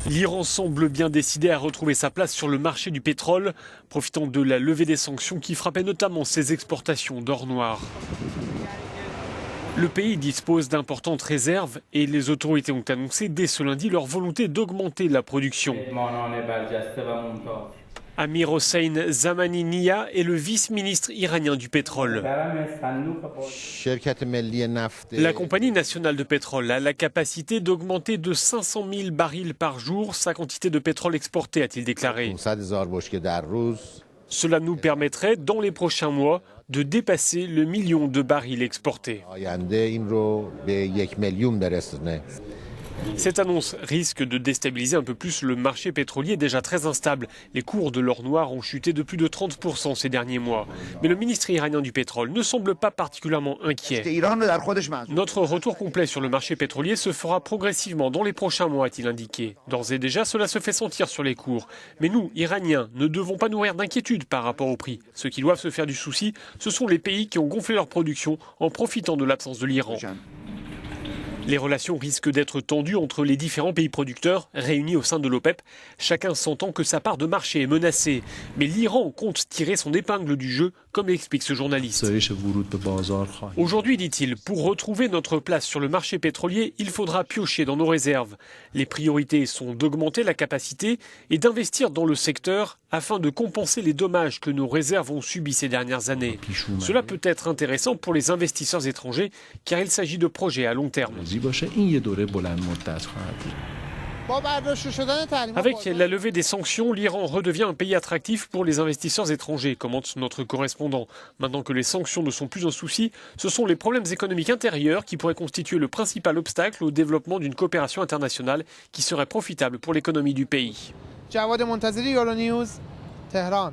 L'Iran semble bien décidé à retrouver sa place sur le marché du pétrole, profitant de la levée des sanctions qui frappaient notamment ses exportations d'or noir. Le pays dispose d'importantes réserves et les autorités ont annoncé dès ce lundi leur volonté d'augmenter la production. Amir Hossein Zamani Nia est le vice-ministre iranien du pétrole. La compagnie nationale de pétrole a la capacité d'augmenter de 500 000 barils par jour sa quantité de pétrole exporté, a-t-il déclaré. Cela nous permettrait, dans les prochains mois, de dépasser le million de barils exportés. Cette annonce risque de déstabiliser un peu plus le marché pétrolier déjà très instable. Les cours de l'or noir ont chuté de plus de 30% ces derniers mois. Mais le ministre iranien du pétrole ne semble pas particulièrement inquiet. Notre retour complet sur le marché pétrolier se fera progressivement dans les prochains mois, a-t-il indiqué. D'ores et déjà, cela se fait sentir sur les cours. Mais nous, Iraniens, ne devons pas nourrir d'inquiétude par rapport au prix. Ceux qui doivent se faire du souci, ce sont les pays qui ont gonflé leur production en profitant de l'absence de l'Iran. Les relations risquent d'être tendues entre les différents pays producteurs réunis au sein de l'OPEP, chacun sentant que sa part de marché est menacée. Mais l'Iran compte tirer son épingle du jeu, comme l'explique ce journaliste. Aujourd'hui, dit-il, pour retrouver notre place sur le marché pétrolier, il faudra piocher dans nos réserves. Les priorités sont d'augmenter la capacité et d'investir dans le secteur afin de compenser les dommages que nos réserves ont subis ces dernières années. Cela peut être intéressant pour les investisseurs étrangers car il s'agit de projets à long terme. Avec la levée des sanctions, l'Iran redevient un pays attractif pour les investisseurs étrangers, commente notre correspondant. Maintenant que les sanctions ne sont plus un souci, ce sont les problèmes économiques intérieurs qui pourraient constituer le principal obstacle au développement d'une coopération internationale qui serait profitable pour l'économie du pays. Jawad Montazeri, Euronews, Téhéran.